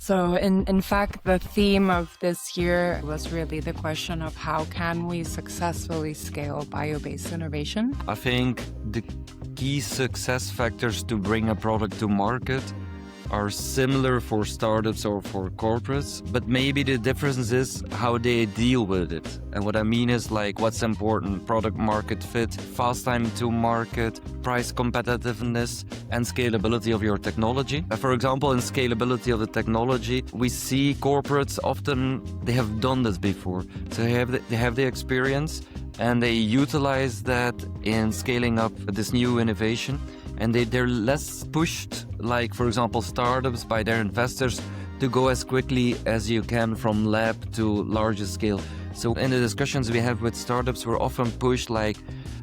So in fact, the theme of this year was really the question of how can we successfully scale bio-based innovation? I think the key success factors to bring a product to market are similar for startups or for corporates, but maybe the difference is how they deal with it. And what I mean is like what's important: product market fit, fast time to market, price competitiveness, and scalability of your technology. For example, in scalability of the technology, we see corporates often, they have done this before. So they have the experience and they utilize that in scaling up this new innovation. And they're less pushed, like, for example, startups by their investors to go as quickly as you can from lab to larger scale. So in the discussions we have with startups, we're often pushed like,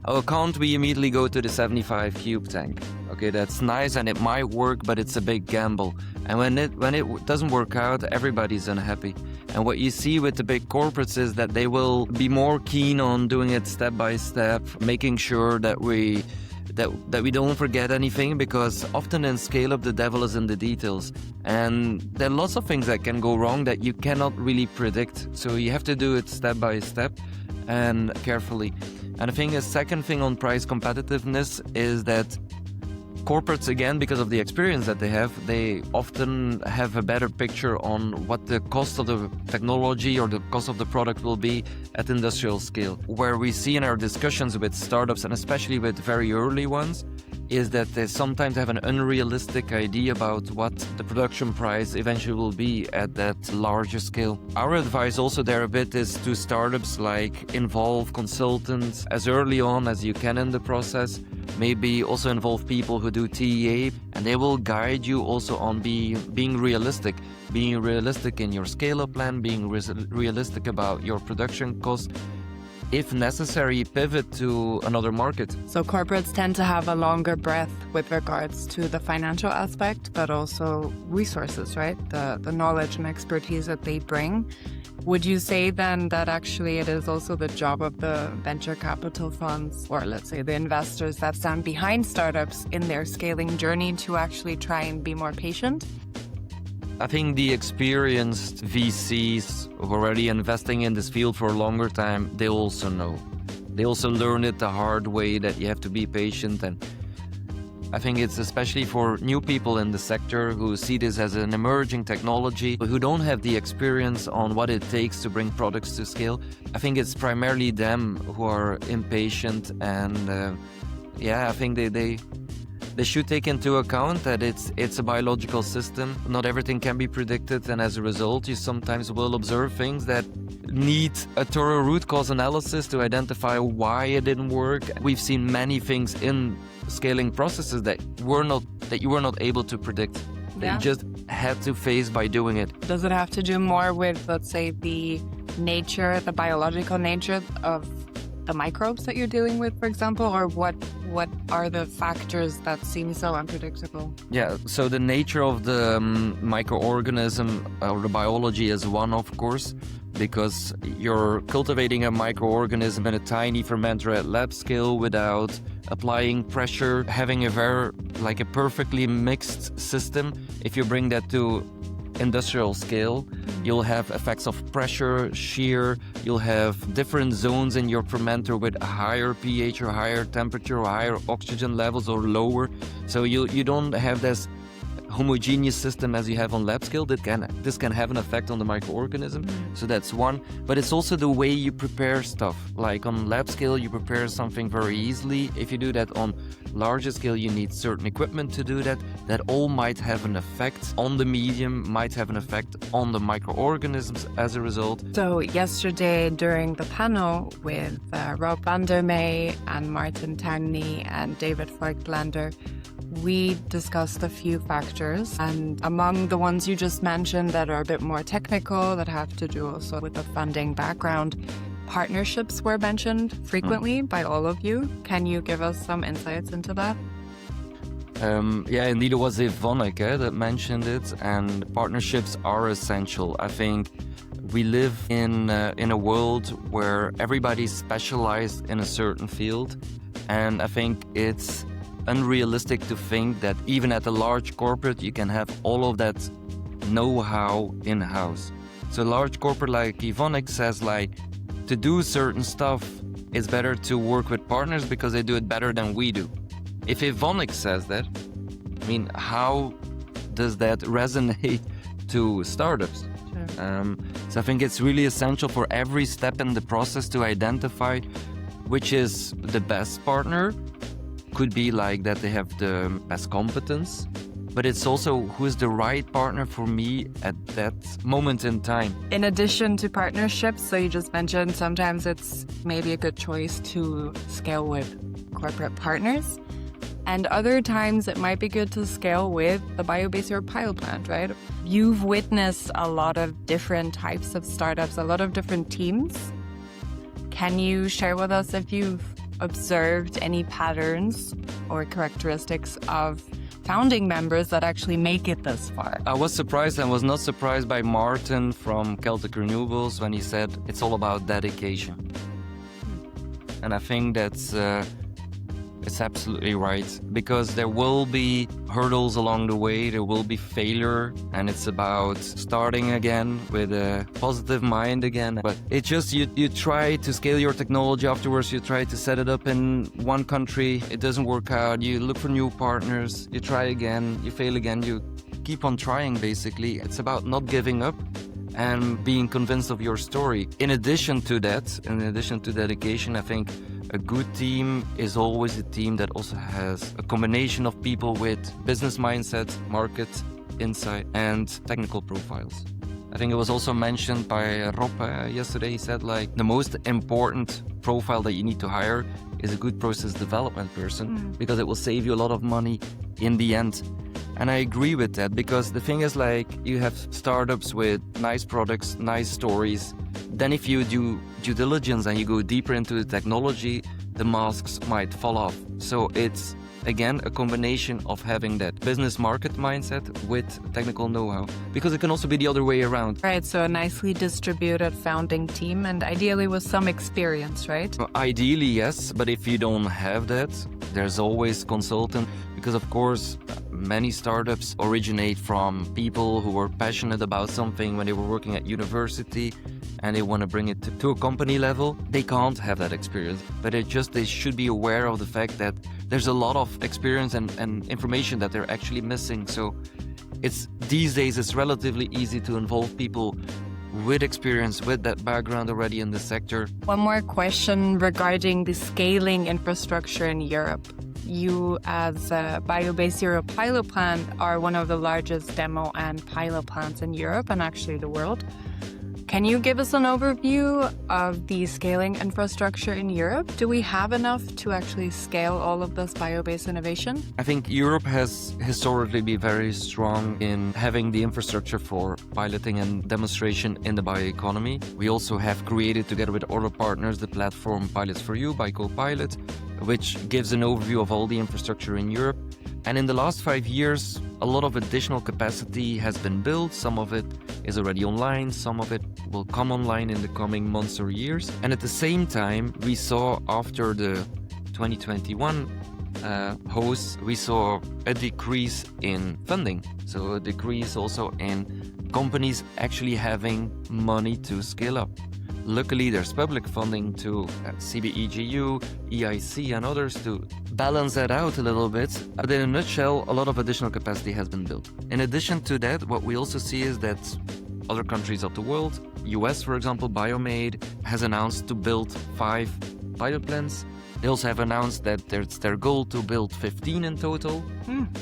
oh, can't we immediately go to the 75 cube tank? Okay, that's nice and it might work, but it's a big gamble. And when it doesn't work out, everybody's unhappy. And what you see with the big corporates is that they will be more keen on doing it step by step, making sure that we don't forget anything, because often in scale-up the devil is in the details, and there are lots of things that can go wrong that you cannot really predict. So you have to do it step by step and carefully. And I think a second thing on price competitiveness is that corporates, again, because of the experience that they often have a better picture on what the cost of the technology or the cost of the product will be at industrial scale. Where we see in our discussions with startups, and especially with very early ones, is that they sometimes have an unrealistic idea about what the production price eventually will be at that larger scale. Our advice also there a bit is to startups, like, involve consultants as early on as you can in the process. Maybe also involve people who do TEA, and they will guide you also on being realistic in your scale-up plan, being realistic about your production costs. If necessary, pivot to another market. So corporates tend to have a longer breath with regards to the financial aspect, but also resources, right? The knowledge and expertise that they bring. Would you say then that actually it is also the job of the venture capital funds, or let's say the investors that stand behind startups in their scaling journey, to actually try and be more patient? I think the experienced VCs who are already investing in this field for a longer time, they also know. They also learn it the hard way that you have to be patient. And I think it's especially for new people in the sector who see this as an emerging technology, but who don't have the experience on what it takes to bring products to scale. I think it's primarily them who are impatient, and I think they should take into account that it's a biological system. Not everything can be predicted, and as a result, you sometimes will observe things that need a thorough root cause analysis to identify why it didn't work. We've seen many things in scaling processes that you were not able to predict. Yeah. You just had to face by doing it. Does it have to do more with, let's say, the biological nature of the microbes that you're dealing with, for example, or what are the factors that seem so unpredictable? Yeah, so the nature of the microorganism or the biology is one, of course, because you're cultivating a microorganism in a tiny fermenter at lab scale without applying pressure, having a perfectly mixed system. If you bring that to industrial scale, you'll have effects of pressure, shear, you'll have different zones in your fermenter with a higher pH or higher temperature or higher oxygen levels or lower. So you don't have this homogeneous system as you have on lab scale. This can have an effect on the microorganism. So that's one. But it's also the way you prepare stuff. Like on lab scale, you prepare something very easily. If you do that on larger scale, you need certain equipment to do that. That all might have an effect on the medium, might have an effect on the microorganisms as a result. So yesterday during the panel with 𝗨𝗏𝗏 and Martin Tangney and David Voigtlander, we discussed a few factors, and among the ones you just mentioned that are a bit more technical, that have to do also with the funding background, partnerships were mentioned frequently by all of you. Can you give us some insights into that? Indeed, it was 𝗍𝗏𝗏 that mentioned it, and partnerships are essential. I think we live in a world where everybody's specialized in a certain field, and I think it's unrealistic to think that even at a large corporate you can have all of that know-how in-house. So a large corporate like Evonik says like, to do certain stuff, it's better to work with partners because they do it better than we do. If Evonik says that, I mean, how does that resonate to startups? Sure. So I think it's really essential for every step in the process to identify which is the best partner. Could be like that they have the best competence, but it's also who is the right partner for me at that moment in time. In addition to partnerships, so you just mentioned sometimes it's maybe a good choice to scale with corporate partners. And other times it might be good to scale with the 𝗫𝗁𝗫𝘁 pilot plant, right? You've witnessed a lot of different types of startups, a lot of different teams. Can you share with us if you've observed any patterns or characteristics of founding members that actually make it this far? I was surprised and was not surprised by Martin from Celtic Renewables when he said it's all about dedication. And I think that's it's absolutely right, because there will be hurdles along the way, there will be failure, and it's about starting again with a positive mind again. But it's just you try to scale your technology afterwards, you try to set it up in one country, it doesn't work out, you look for new partners, you try again, you fail again, you keep on trying basically. It's about not giving up and being convinced of your story. In addition to that, in addition to dedication, I think a good team is always a team that also has a combination of people with business mindset, market insight, and technical profiles. I think it was also mentioned by 𝗂𝗶 yesterday. He said like the most important profile that you need to hire is a good process development person, because it will save you a lot of money in the end. And I agree with that, because the thing is like you have startups with nice products, nice stories. Then if you do due diligence and you go deeper into the technology, the masks might fall off. So it's, again, a combination of having that business market mindset with technical know-how, because it can also be the other way around. Right, so a nicely distributed founding team and ideally with some experience, right? Ideally, yes, but if you don't have that, there's always consultant, because of course, many startups originate from people who were passionate about something when they were working at university and they want to bring it to a company level. They can't have that experience, but they should be aware of the fact that there's a lot of experience and information that they're actually missing. So these days it's relatively easy to involve people with experience, with that background already in the sector. One more question regarding the scaling infrastructure in Europe. You, as a 𝗫𝗁𝗫𝘁 pilot plant, are one of the largest demo and pilot plants in Europe and actually the world. Can you give us an overview of the scaling infrastructure in Europe? Do we have enough to actually scale all of this bio-based innovation? I think Europe has historically been very strong in having the infrastructure for piloting and demonstration in the bioeconomy. We also have created, together with other partners, the platform Pilots for You by 𝗀𝗨𝗏, which gives an overview of all the infrastructure in Europe. And in the last 5 years, a lot of additional capacity has been built. Some of it is already online, some of it will come online in the coming months or years. And at the same time, we saw after the 2021 host, we saw a decrease in funding. So a decrease also in companies actually having money to scale up. Luckily, there's public funding to CBEGU, 𝗫IC and others to balance that out a little bit. But in a nutshell, a lot of additional capacity has been built. In addition to that, what we also see is that other countries of the world, US, for example, Biomade, has announced to build 5 pilot plants. They also have announced that it's their goal to build 15 in total.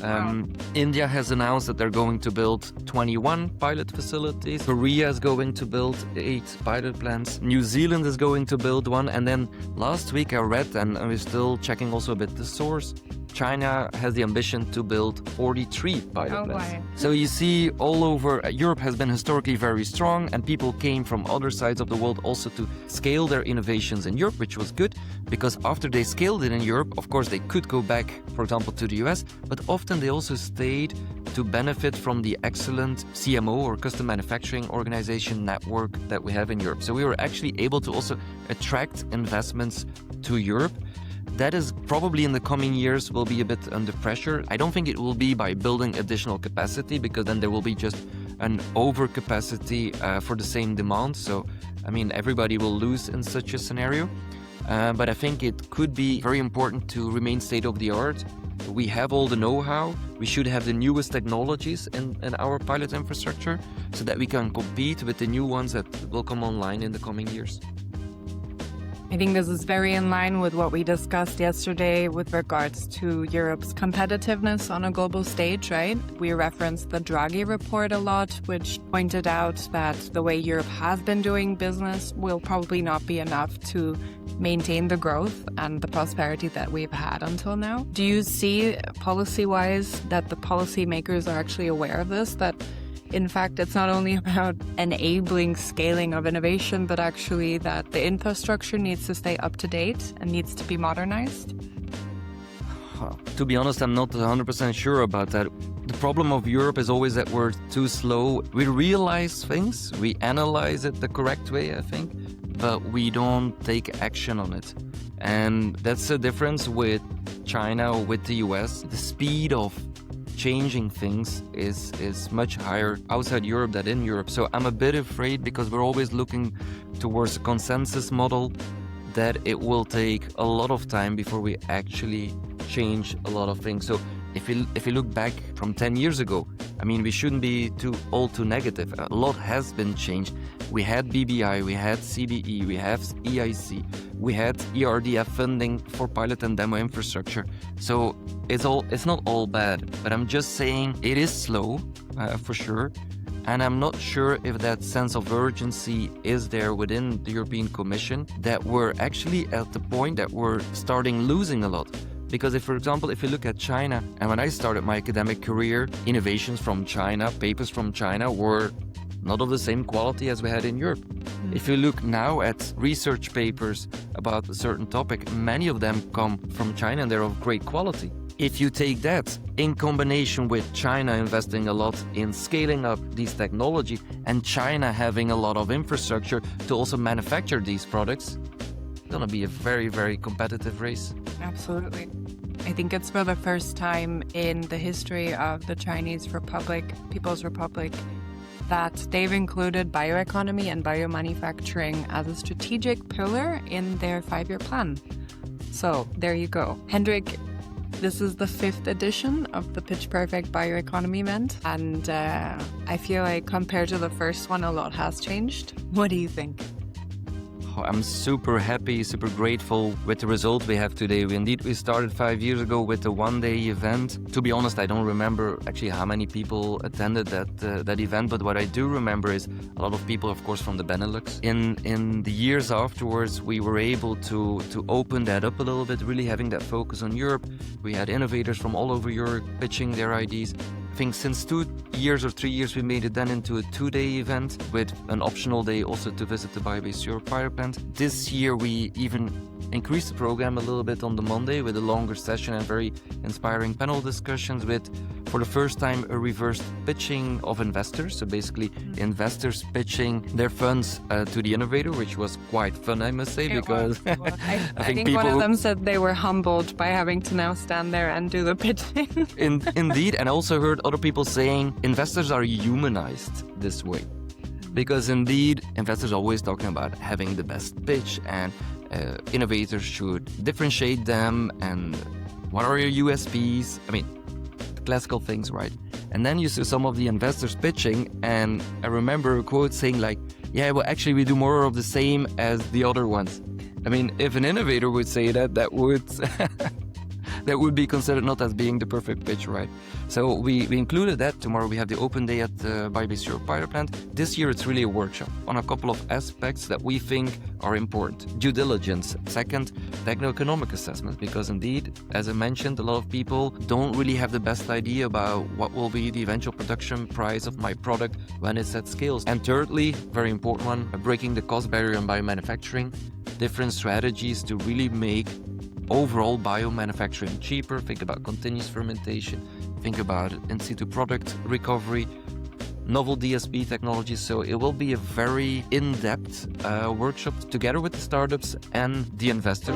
Wow. India has announced that they're going to build 21 pilot facilities. Korea is going to build 8 pilot plants. New Zealand is going to build 1. And then last week I read, and we're still checking also a bit the source, China has the ambition to build 43 pilot plants. Wow. So you see all over, Europe has been historically very strong, and people came from other sides of the world also to scale their innovations in Europe, which was good, because after they scaled it in Europe, of course they could go back, for example, to the US, but often they also stayed to benefit from the excellent CMO or custom manufacturing organization network that we have in Europe. So we were actually able to also attract investments to Europe. That is probably in the coming years will be a bit under pressure. I don't think it will be by building additional capacity, because then there will be just an overcapacity for the same demand. So, I mean, everybody will lose in such a scenario. But I think it could be very important to remain state-of-the-art. We have all the know-how. We should have the newest technologies in our pilot infrastructure so that we can compete with the new ones that will come online in the coming years. I think this is very in line with what we discussed yesterday with regards to Europe's competitiveness on a global stage, right? We referenced the Draghi report a lot, which pointed out that the way Europe has been doing business will probably not be enough to maintain the growth and the prosperity that we've had until now. Do you see, policy-wise, that the policymakers are actually aware of this, that in fact, it's not only about enabling scaling of innovation, but actually that the infrastructure needs to stay up to date and needs to be modernized? To be honest, I'm not 100% sure about that. The problem of Europe is always that we're too slow. We realize things, we analyze it the correct way, I think, but we don't take action on it. And that's the difference with China or with the US. The speed of changing things is much higher outside Europe than in Europe. So I'm a bit afraid, because we're always looking towards a consensus model, that it will take a lot of time before we actually change a lot of things. So if we look back from 10 years ago, I mean, we shouldn't be all too negative. A lot has been changed. We had BBI, we had CBE, we have EIC, we had ERDF funding for pilot and demo infrastructure. So it's not all bad, but I'm just saying it is slow, for sure. And I'm not sure if that sense of urgency is there within the European Commission, that we're actually at the point that we're starting losing a lot. Because if, for example, if you look at China, and when I started my academic career, innovations from China, papers from China were not of the same quality as we had in Europe. If you look now at research papers about a certain topic, many of them come from China and they're of great quality. If you take that in combination with China investing a lot in scaling up these technology and China having a lot of infrastructure to also manufacture these products, it's going to be a very, very competitive race. Absolutely. I think it's for the first time in the history of the Chinese Republic, People's Republic, that they've included bioeconomy and biomanufacturing as a strategic pillar in their 5-year plan. So there you go. Hendrik, this is the 5th edition of the Pitch Perfect Bioeconomy event, and I feel like compared to the first one, a lot has changed. What do you think? I'm super happy, super grateful with the result we have today. We started 5 years ago with a one-day event. To be honest, I don't remember actually how many people attended that event, but what I do remember is a lot of people, of course, from the Benelux. In the years afterwards, we were able to open that up a little bit, really having that focus on Europe. We had innovators from all over Europe pitching their ideas. I think since 2 years or 3 years, we made it then into a 2-day event with an optional day also to visit the 𝗫𝗁𝘁 pilot plant. This year, we even increased the program a little bit on the Monday with a longer session and very inspiring panel discussions with, for the first time, a reverse pitching of investors. So basically, investors pitching their funds to the innovator, which was quite fun, I must say, because I think one of them said they were humbled by having to now stand there and do the pitching. Indeed, and I also heard other people saying investors are humanized this way. Because indeed, investors are always talking about having the best pitch, and innovators should differentiate them, and what are your USPs? I mean, the classical things, right? And then you see some of the investors pitching, and I remember a quote saying like, yeah, well, actually we do more of the same as the other ones. I mean, if an innovator would say that, that would that would be considered not as being the perfect pitch, right? So we included that. Tomorrow we have the open day at the 𝗫𝗁𝘁 pilot plant. This year it's really a workshop on a couple of aspects that we think are important. Due diligence. Second, techno-economic assessment, because indeed, as I mentioned, a lot of people don't really have the best idea about what will be the eventual production price of my product when it's at scales. And thirdly, very important one, breaking the cost barrier in biomanufacturing. Different strategies to really make overall biomanufacturing cheaper. Think about continuous fermentation, think about in situ product recovery, novel DSP technologies. So it will be a very in-depth workshop together with the startups and the investor.